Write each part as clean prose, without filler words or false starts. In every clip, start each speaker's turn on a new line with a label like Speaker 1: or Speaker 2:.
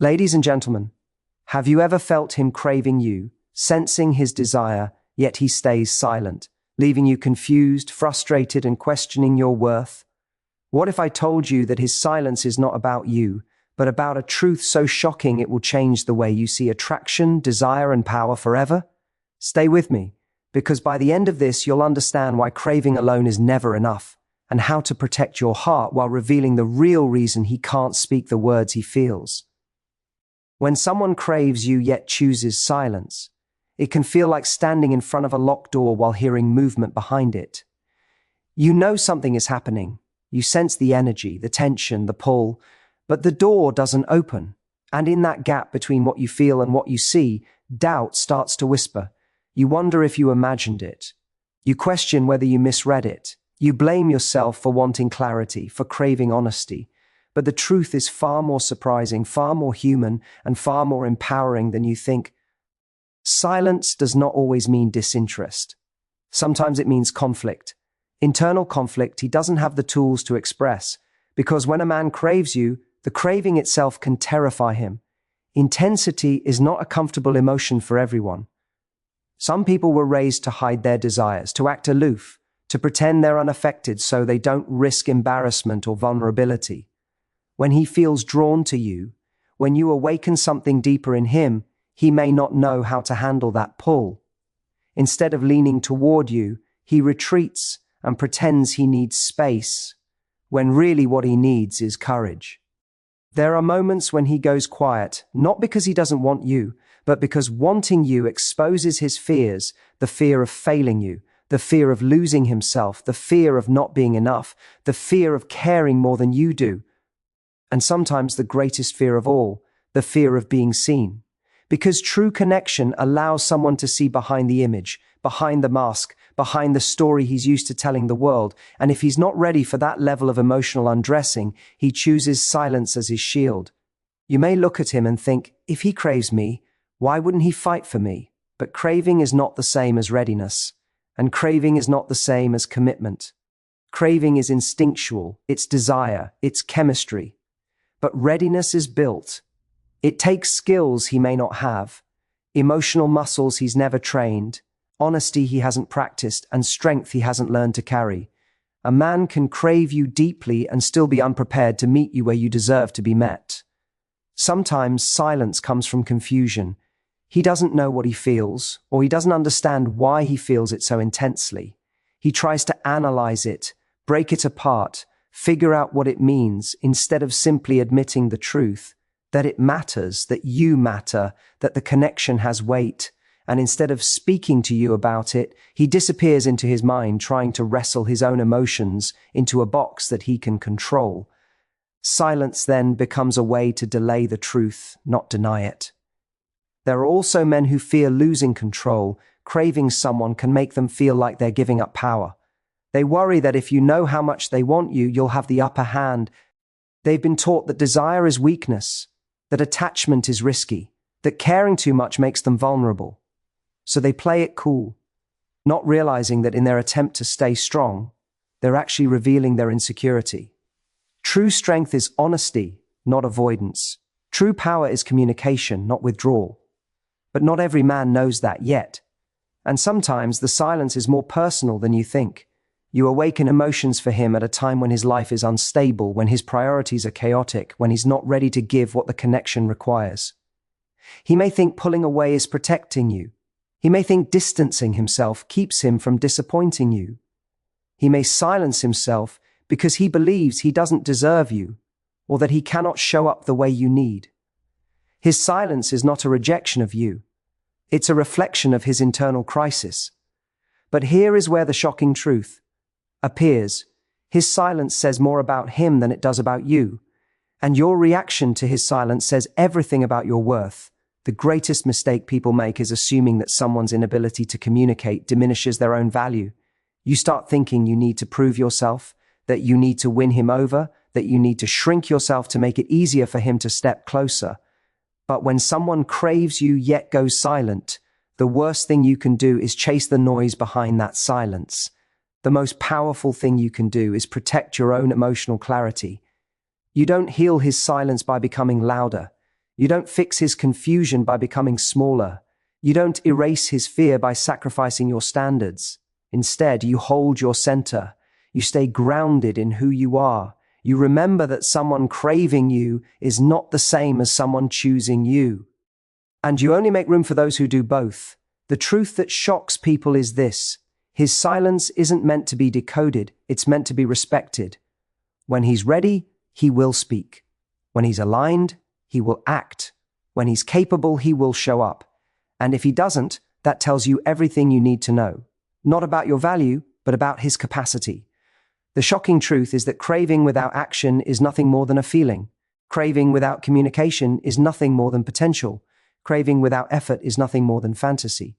Speaker 1: Ladies and gentlemen, have you ever felt him craving you, sensing his desire, yet he stays silent, leaving you confused, frustrated, and questioning your worth? What if I told you that his silence is not about you, but about a truth so shocking it will change the way you see attraction, desire, and power forever? Stay with me, because by the end of this you'll understand why craving alone is never enough, and how to protect your heart while revealing the real reason he can't speak the words he feels. When someone craves you yet chooses silence, it can feel like standing in front of a locked door while hearing movement behind it. You know something is happening. You sense the energy, the tension, the pull, but the door doesn't open. And in that gap between what you feel and what you see, doubt starts to whisper. You wonder if you imagined it. You question whether you misread it. You blame yourself for wanting clarity, for craving honesty. But the truth is far more surprising, far more human, and far more empowering than you think. Silence does not always mean disinterest. Sometimes it means conflict. Internal conflict he doesn't have the tools to express, because when a man craves you, the craving itself can terrify him. Intensity is not a comfortable emotion for everyone. Some people were raised to hide their desires, to act aloof, to pretend they're unaffected so they don't risk embarrassment or vulnerability. When he feels drawn to you, when you awaken something deeper in him, he may not know how to handle that pull. Instead of leaning toward you, he retreats and pretends he needs space, when really what he needs is courage. There are moments when he goes quiet, not because he doesn't want you, but because wanting you exposes his fears, the fear of failing you, the fear of losing himself, the fear of not being enough, the fear of caring more than you do. And sometimes the greatest fear of all, the fear of being seen. Because true connection allows someone to see behind the image, behind the mask, behind the story he's used to telling the world, and if he's not ready for that level of emotional undressing, he chooses silence as his shield. You may look at him and think, if he craves me, why wouldn't he fight for me? But craving is not the same as readiness, and craving is not the same as commitment. Craving is instinctual, it's desire, it's chemistry. But readiness is built. It takes skills he may not have, emotional muscles he's never trained, honesty he hasn't practiced, and strength he hasn't learned to carry. A man can crave you deeply and still be unprepared to meet you where you deserve to be met. Sometimes silence comes from confusion. He doesn't know what he feels, or he doesn't understand why he feels it so intensely. He tries to analyze it, break it apart, figure out what it means, instead of simply admitting the truth, that it matters, that you matter, that the connection has weight, and instead of speaking to you about it, he disappears into his mind, trying to wrestle his own emotions into a box that he can control. Silence then becomes a way to delay the truth, not deny it. There are also men who fear losing control. Craving someone can make them feel like they're giving up power. They worry that if you know how much they want you, you'll have the upper hand. They've been taught that desire is weakness, that attachment is risky, that caring too much makes them vulnerable. So they play it cool, not realizing that in their attempt to stay strong, they're actually revealing their insecurity. True strength is honesty, not avoidance. True power is communication, not withdrawal. But not every man knows that yet. And sometimes the silence is more personal than you think. You awaken emotions for him at a time when his life is unstable, when his priorities are chaotic, when he's not ready to give what the connection requires. He may think pulling away is protecting you. He may think distancing himself keeps him from disappointing you. He may silence himself because he believes he doesn't deserve you, or that he cannot show up the way you need. His silence is not a rejection of you. It's a reflection of his internal crisis. But here is where the shocking truth appears. His silence says more about him than it does about you, and your reaction to his silence says everything about your worth. The greatest mistake people make is assuming that someone's inability to communicate diminishes their own value. You start thinking you need to prove yourself, that you need to win him over, that you need to shrink yourself to make it easier for him to step closer. But when someone craves you yet goes silent, the worst thing you can do is chase the noise behind that silence. The most powerful thing you can do is protect your own emotional clarity. You don't heal his silence by becoming louder. You don't fix his confusion by becoming smaller. You don't erase his fear by sacrificing your standards. Instead, you hold your center. You stay grounded in who you are. You remember that someone craving you is not the same as someone choosing you. And you only make room for those who do both. The truth that shocks people is this: his silence isn't meant to be decoded, it's meant to be respected. When he's ready, he will speak. When he's aligned, he will act. When he's capable, he will show up. And if he doesn't, that tells you everything you need to know. Not about your value, but about his capacity. The shocking truth is that craving without action is nothing more than a feeling. Craving without communication is nothing more than potential. Craving without effort is nothing more than fantasy.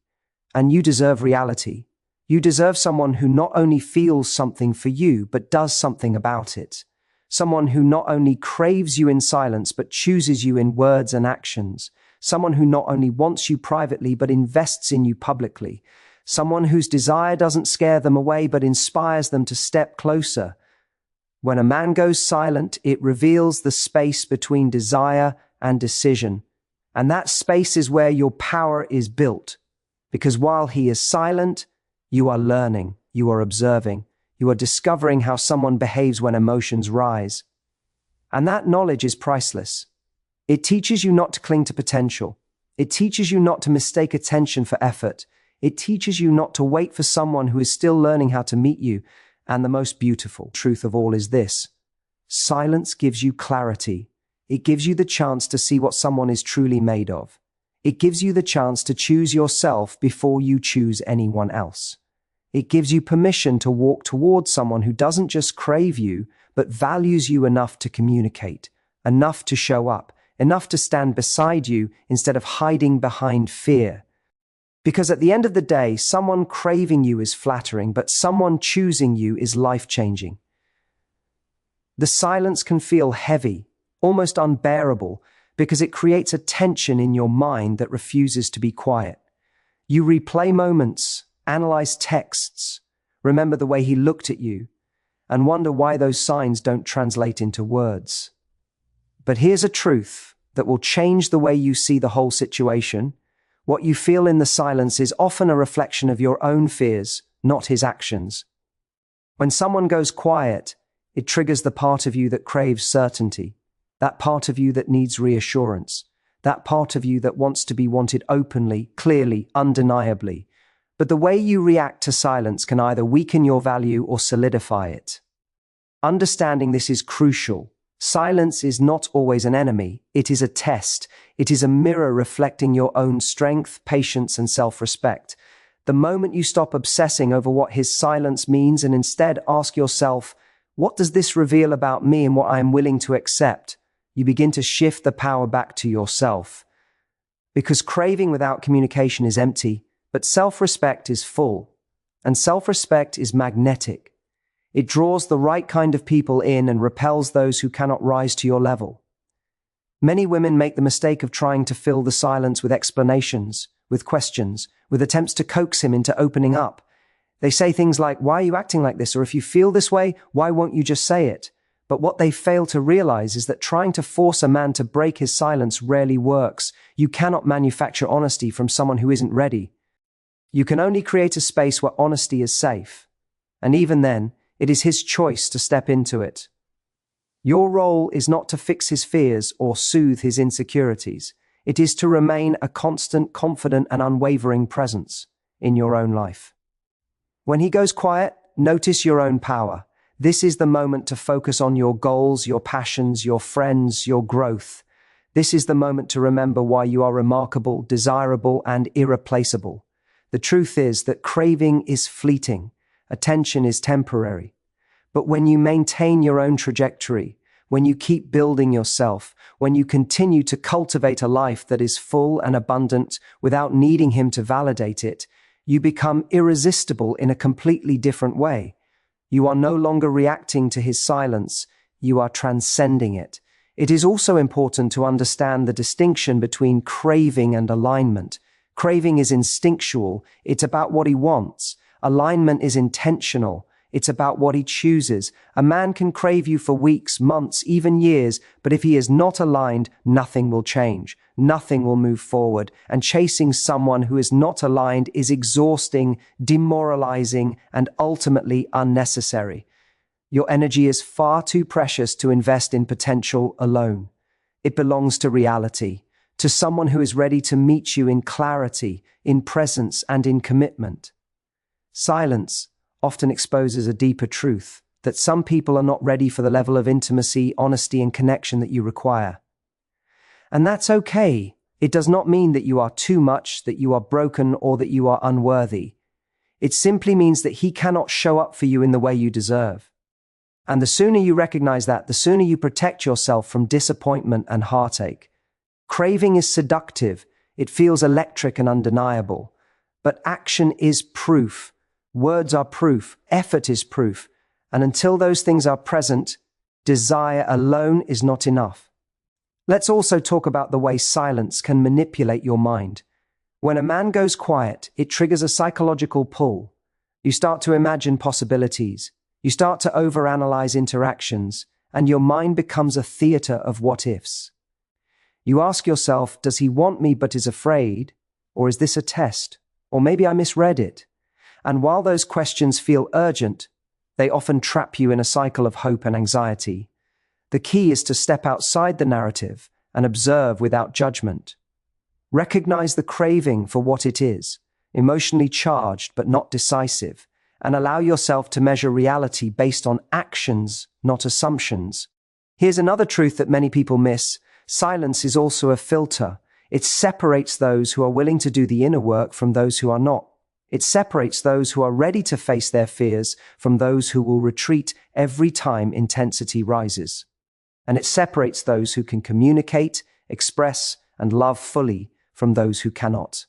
Speaker 1: And you deserve reality. You deserve someone who not only feels something for you, but does something about it. Someone who not only craves you in silence, but chooses you in words and actions. Someone who not only wants you privately, but invests in you publicly. Someone whose desire doesn't scare them away, but inspires them to step closer. When a man goes silent, it reveals the space between desire and decision. And that space is where your power is built. Because while he is silent, you are learning, you are observing, you are discovering how someone behaves when emotions rise. And that knowledge is priceless. It teaches you not to cling to potential. It teaches you not to mistake attention for effort. It teaches you not to wait for someone who is still learning how to meet you. And the most beautiful truth of all is this: silence gives you clarity. It gives you the chance to see what someone is truly made of. It gives you the chance to choose yourself before you choose anyone else. It gives you permission to walk towards someone who doesn't just crave you, but values you enough to communicate, enough to show up, enough to stand beside you instead of hiding behind fear. Because at the end of the day, someone craving you is flattering, but someone choosing you is life-changing. The silence can feel heavy, almost unbearable, because it creates a tension in your mind that refuses to be quiet. You replay moments, analyze texts, remember the way he looked at you, and wonder why those signs don't translate into words. But here's a truth that will change the way you see the whole situation. What you feel in the silence is often a reflection of your own fears, not his actions. When someone goes quiet, it triggers the part of you that craves certainty, that part of you that needs reassurance, that part of you that wants to be wanted openly, clearly, undeniably. But the way you react to silence can either weaken your value or solidify it. Understanding this is crucial. Silence is not always an enemy. It is a test. It is a mirror reflecting your own strength, patience, and self-respect. The moment you stop obsessing over what his silence means and instead ask yourself, what does this reveal about me and what I am willing to accept? You begin to shift the power back to yourself. Because craving without communication is empty, but self-respect is full. And self-respect is magnetic. It draws the right kind of people in and repels those who cannot rise to your level. Many women make the mistake of trying to fill the silence with explanations, with questions, with attempts to coax him into opening up. They say things like, "Why are you acting like this?" Or, "If you feel this way, why won't you just say it?" But what they fail to realize is that trying to force a man to break his silence rarely works. You cannot manufacture honesty from someone who isn't ready. You can only create a space where honesty is safe. And even then, it is his choice to step into it. Your role is not to fix his fears or soothe his insecurities. It is to remain a constant, confident, and unwavering presence in your own life. When he goes quiet, notice your own power. This is the moment to focus on your goals, your passions, your friends, your growth. This is the moment to remember why you are remarkable, desirable, and irreplaceable. The truth is that craving is fleeting. Attention is temporary. But when you maintain your own trajectory, when you keep building yourself, when you continue to cultivate a life that is full and abundant without needing him to validate it, you become irresistible in a completely different way. You are no longer reacting to his silence, you are transcending it. It is also important to understand the distinction between craving and alignment. Craving is instinctual, it's about what he wants. Alignment is intentional. It's about what he chooses. A man can crave you for weeks, months, even years, but if he is not aligned, nothing will change. Nothing will move forward. And chasing someone who is not aligned is exhausting, demoralizing, and ultimately unnecessary. Your energy is far too precious to invest in potential alone. It belongs to reality, to someone who is ready to meet you in clarity, in presence, and in commitment. Silence often exposes a deeper truth, that some people are not ready for the level of intimacy, honesty, and connection that you require. And that's okay. It does not mean that you are too much, that you are broken, or that you are unworthy. It simply means that he cannot show up for you in the way you deserve. And the sooner you recognize that, the sooner you protect yourself from disappointment and heartache. Craving is seductive. It feels electric and undeniable. But action is proof. Words are proof. Effort is proof. And until those things are present, desire alone is not enough. Let's also talk about the way silence can manipulate your mind. When a man goes quiet, it triggers a psychological pull. You start to imagine possibilities. You start to overanalyze interactions, and your mind becomes a theater of what-ifs. You ask yourself, does he want me but is afraid? Or is this a test? Or maybe I misread it? And while those questions feel urgent, they often trap you in a cycle of hope and anxiety. The key is to step outside the narrative and observe without judgment. Recognize the craving for what it is, emotionally charged but not decisive, and allow yourself to measure reality based on actions, not assumptions. Here's another truth that many people miss. Silence is also a filter. It separates those who are willing to do the inner work from those who are not. It separates those who are ready to face their fears from those who will retreat every time intensity rises. And it separates those who can communicate, express, and love fully from those who cannot.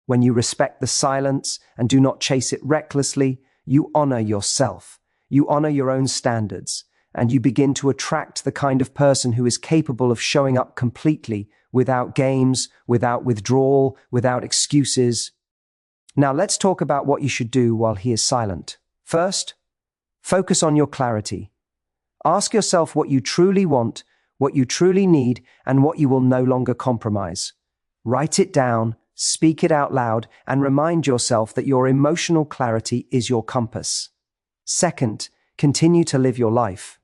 Speaker 1: When you respect the silence and do not chase it recklessly, you honor yourself. You honor your own standards, and you begin to attract the kind of person who is capable of showing up completely, without games, without withdrawal, without excuses. Now let's talk about what you should do while he is silent. First, focus on your clarity. Ask yourself what you truly want, what you truly need, and what you will no longer compromise. Write it down, speak it out loud, and remind yourself that your emotional clarity is your compass. Second, continue to live your life.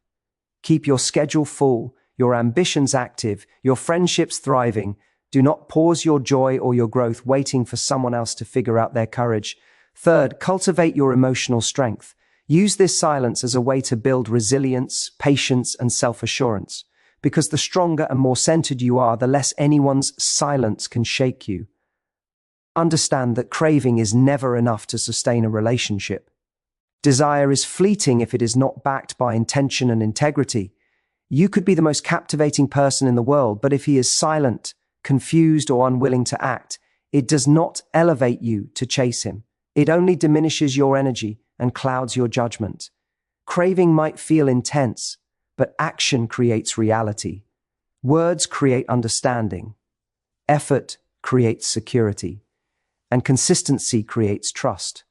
Speaker 1: Keep your schedule full, your ambitions active, your friendships thriving. Do not pause your joy or your growth waiting for someone else to figure out their courage. Third, cultivate your emotional strength. Use this silence as a way to build resilience, patience, and self-assurance. Because the stronger and more centered you are, the less anyone's silence can shake you. Understand that craving is never enough to sustain a relationship. Desire is fleeting if it is not backed by intention and integrity. You could be the most captivating person in the world, but if he is silent, confused, or unwilling to act, it does not elevate you to chase him. It only diminishes your energy and clouds your judgment. Craving might feel intense, but action creates reality. Words create understanding. Effort creates security. And consistency creates trust.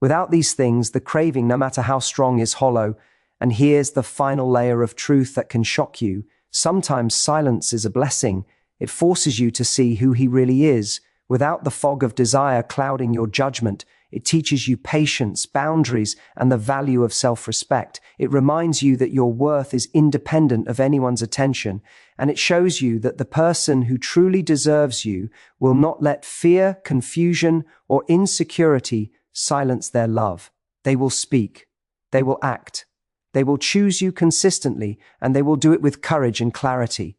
Speaker 1: Without these things, the craving, no matter how strong, is hollow. And here's the final layer of truth that can shock you. Sometimes silence is a blessing. It forces you to see who he really is. Without the fog of desire clouding your judgment, it teaches you patience, boundaries, and the value of self-respect. It reminds you that your worth is independent of anyone's attention, and it shows you that the person who truly deserves you will not let fear, confusion, or insecurity silence their love. They will speak. They will act. They will choose you consistently, and they will do it with courage and clarity.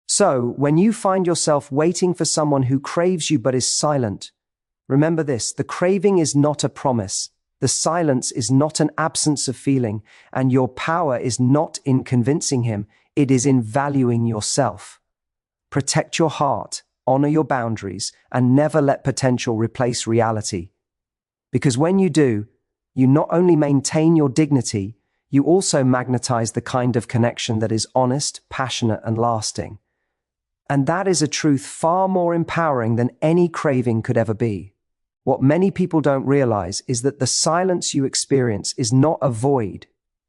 Speaker 1: So, when you find yourself waiting for someone who craves you but is silent, remember this: the craving is not a promise. The silence is not an absence of feeling, and your power is not in convincing him. It is in valuing yourself. Protect your heart, honor your boundaries, and never let potential replace reality. Because when you do, you not only maintain your dignity, you also magnetize the kind of connection that is honest, passionate, and lasting. And that is a truth far more empowering than any craving could ever be. What many people don't realize is that the silence you experience is not a void.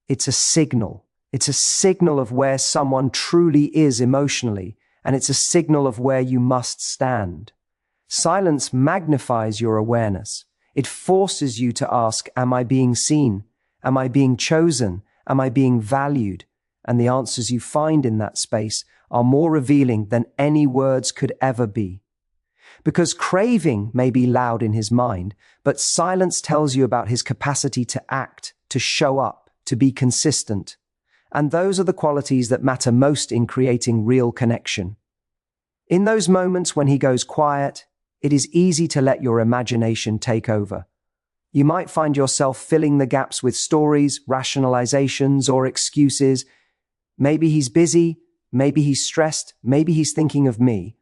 Speaker 1: It's a signal. It's a signal of where someone truly is emotionally, and it's a signal of where you must stand. Silence magnifies your awareness. It forces you to ask, am I being seen? Am I being chosen? Am I being valued? And the answers you find in that space are more revealing than any words could ever be. Because craving may be loud in his mind, but silence tells you about his capacity to act, to show up, to be consistent. And those are the qualities that matter most in creating real connection. In those moments when he goes quiet, it is easy to let your imagination take over. You might find yourself filling the gaps with stories, rationalizations, or excuses. Maybe he's busy, maybe he's stressed, maybe he's thinking of me.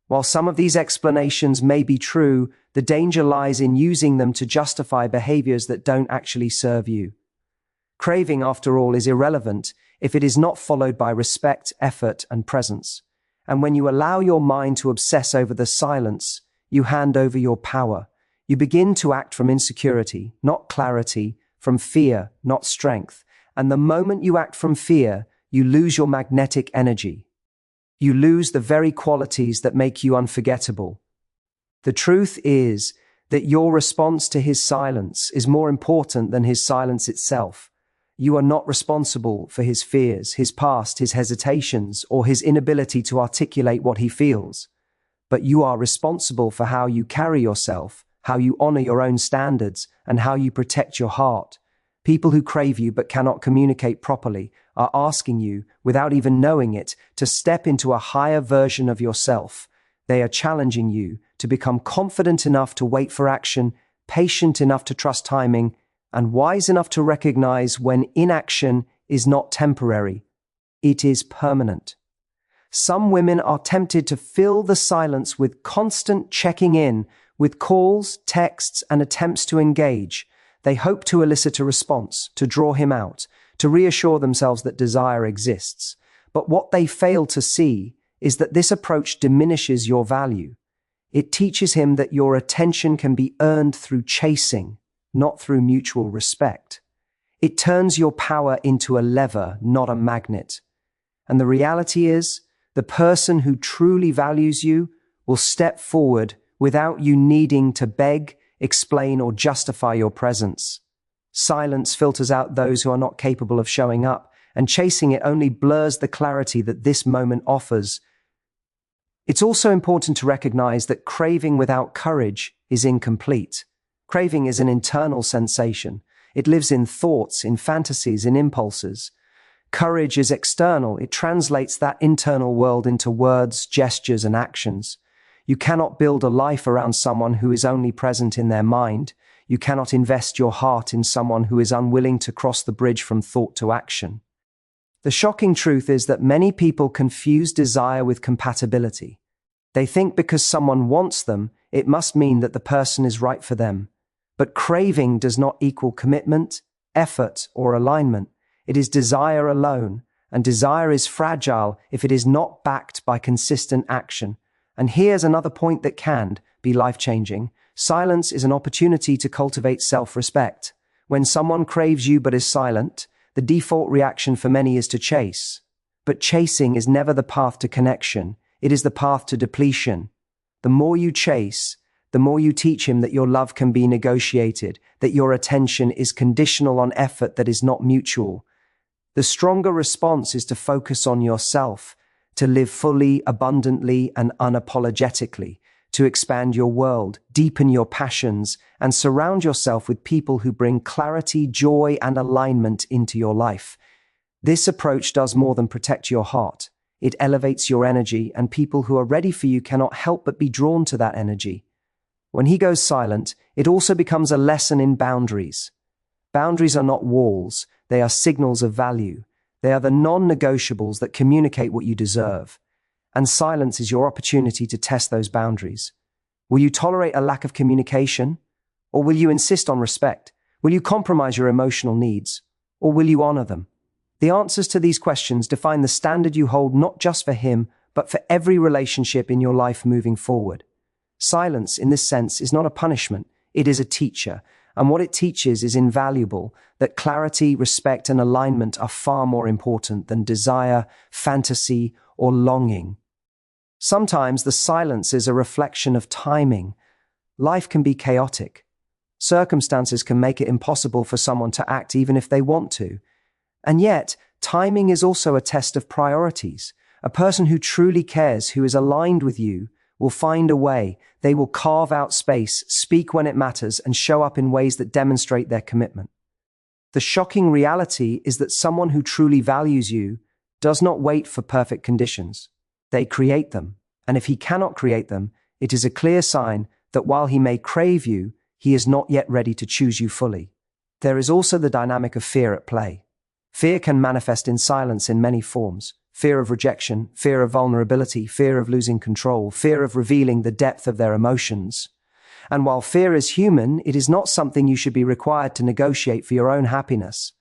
Speaker 1: While some of these explanations may be true, the danger lies in using them to justify behaviors that don't actually serve you. Craving, after all, is irrelevant if it is not followed by respect, effort, and presence. And when you allow your mind to obsess over the silence, you hand over your power. You begin to act from insecurity, not clarity, from fear, not strength. And the moment you act from fear, you lose your magnetic energy. You lose the very qualities that make you unforgettable. The truth is that your response to his silence is more important than his silence itself. You are not responsible for his fears, his past, his hesitations, or his inability to articulate what he feels. But you are responsible for how you carry yourself, how you honor your own standards, and how you protect your heart. People who crave you but cannot communicate properly are asking you, without even knowing it, to step into a higher version of yourself. They are challenging you to become confident enough to wait for action, patient enough to trust timing, and wise enough to recognize when inaction is not temporary, it is permanent. Some women are tempted to fill the silence with constant checking in, with calls, texts, and attempts to engage. They hope to elicit a response, to draw him out, to reassure themselves that desire exists. But what they fail to see is that this approach diminishes your value. It teaches him that your attention can be earned through chasing, not through mutual respect. It turns your power into a lever, not a magnet. And the reality is, the person who truly values you will step forward without you needing to beg, explain, or justify your presence. Silence filters out those who are not capable of showing up, and chasing it only blurs the clarity that this moment offers. It's also important to recognize that craving without courage is incomplete. Craving is an internal sensation. It lives in thoughts, in fantasies, in impulses. Courage is external. It translates that internal world into words, gestures, and actions. You cannot build a life around someone who is only present in their mind. You cannot invest your heart in someone who is unwilling to cross the bridge from thought to action. The shocking truth is that many people confuse desire with compatibility. They think because someone wants them, it must mean that the person is right for them. But craving does not equal commitment, effort, or alignment. It is desire alone, and desire is fragile if it is not backed by consistent action. And here's another point that can be life-changing. Silence is an opportunity to cultivate self-respect. When someone craves you but is silent, the default reaction for many is to chase. But chasing is never the path to connection. It is the path to depletion. The more you chase, the more you teach him that your love can be negotiated, that your attention is conditional on effort that is not mutual. The stronger response is to focus on yourself, to live fully, abundantly, and unapologetically, to expand your world, deepen your passions, and surround yourself with people who bring clarity, joy, and alignment into your life. This approach does more than protect your heart. It elevates your energy, and people who are ready for you cannot help but be drawn to that energy. When he goes silent, it also becomes a lesson in boundaries. Boundaries are not walls, they are signals of value. They are the non-negotiables that communicate what you deserve. And silence is your opportunity to test those boundaries. Will you tolerate a lack of communication? Or will you insist on respect? Will you compromise your emotional needs? Or will you honor them? The answers to these questions define the standard you hold not just for him, but for every relationship in your life moving forward. Silence, in this sense, is not a punishment. It is a teacher, and what it teaches is invaluable, that clarity, respect, and alignment are far more important than desire, fantasy, or longing. Sometimes the silence is a reflection of timing. Life can be chaotic. Circumstances can make it impossible for someone to act even if they want to. And yet, timing is also a test of priorities. A person who truly cares, who is aligned with you, will find a way. They will carve out space, speak when it matters, and show up in ways that demonstrate their commitment. The shocking reality is that someone who truly values you does not wait for perfect conditions. They create them. And if he cannot create them, it is a clear sign that while he may crave you, he is not yet ready to choose you fully. There is also the dynamic of fear at play. Fear can manifest in silence in many forms. Fear of rejection, fear of vulnerability, fear of losing control, fear of revealing the depth of their emotions. And while fear is human, it is not something you should be required to negotiate for your own happiness.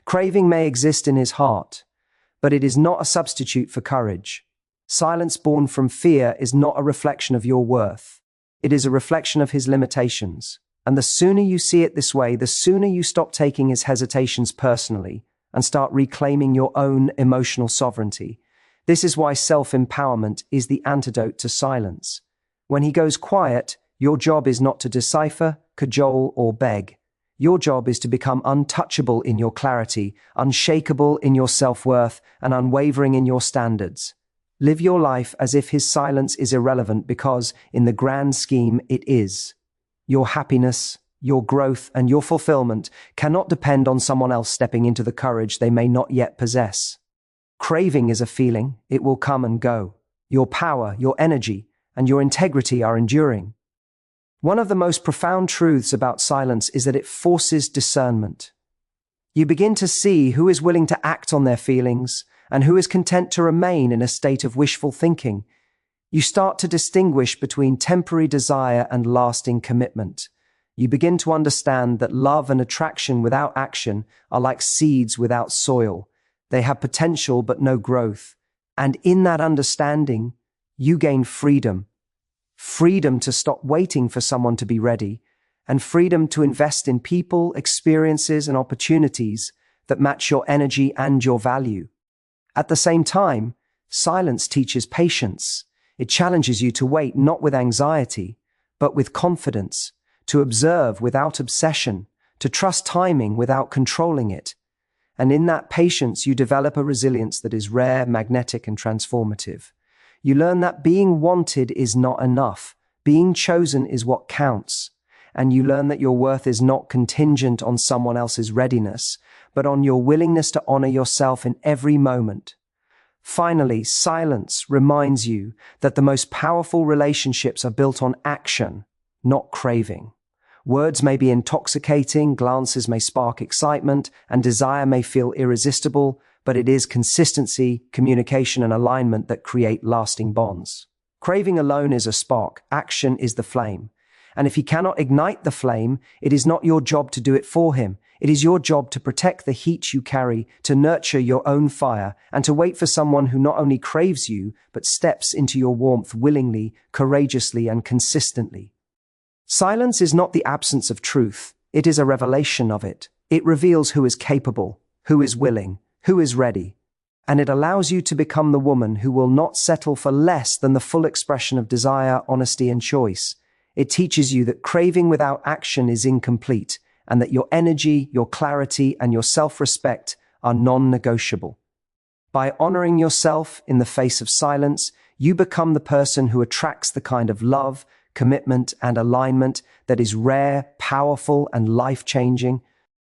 Speaker 1: Craving may exist in his heart, but it is not a substitute for courage. Silence born from fear is not a reflection of your worth. It is a reflection of his limitations. And the sooner you see it this way, the sooner you stop taking his hesitations personally and start reclaiming your own emotional sovereignty. This is why self-empowerment is the antidote to silence. When he goes quiet, your job is not to decipher, cajole, or beg. Your job is to become untouchable in your clarity, unshakable in your self-worth, and unwavering in your standards. Live your life as if his silence is irrelevant because, in the grand scheme, it is. Your happiness, your growth, and your fulfillment cannot depend on someone else stepping into the courage they may not yet possess. Craving is a feeling. It will come and go. Your power, your energy, and your integrity are enduring. One of the most profound truths about silence is that it forces discernment. You begin to see who is willing to act on their feelings and who is content to remain in a state of wishful thinking. You start to distinguish between temporary desire and lasting commitment. You begin to understand that love and attraction without action are like seeds without soil. They have potential but no growth. And in that understanding, you gain freedom. Freedom to stop waiting for someone to be ready, and freedom to invest in people, experiences, and opportunities that match your energy and your value. At the same time, silence teaches patience. It challenges you to wait not with anxiety, but with confidence, to observe without obsession, to trust timing without controlling it. And in that patience, you develop a resilience that is rare, magnetic, and transformative. You learn that being wanted is not enough. Being chosen is what counts. And you learn that your worth is not contingent on someone else's readiness, but on your willingness to honor yourself in every moment. Finally, silence reminds you that the most powerful relationships are built on action, not craving. Words may be intoxicating, glances may spark excitement, and desire may feel irresistible, but it is consistency, communication, and alignment that create lasting bonds. Craving alone is a spark, action is the flame. And if he cannot ignite the flame, it is not your job to do it for him. It is your job to protect the heat you carry, to nurture your own fire, and to wait for someone who not only craves you, but steps into your warmth willingly, courageously, and consistently. Silence is not the absence of truth. It is a revelation of it. It reveals who is capable, who is willing, who is ready. And it allows you to become the woman who will not settle for less than the full expression of desire, honesty, and choice. It teaches you that craving without action is incomplete, and that your energy, your clarity, and your self-respect are non-negotiable. By honoring yourself in the face of silence, you become the person who attracts the kind of love, commitment, and alignment that is rare, powerful, and life-changing.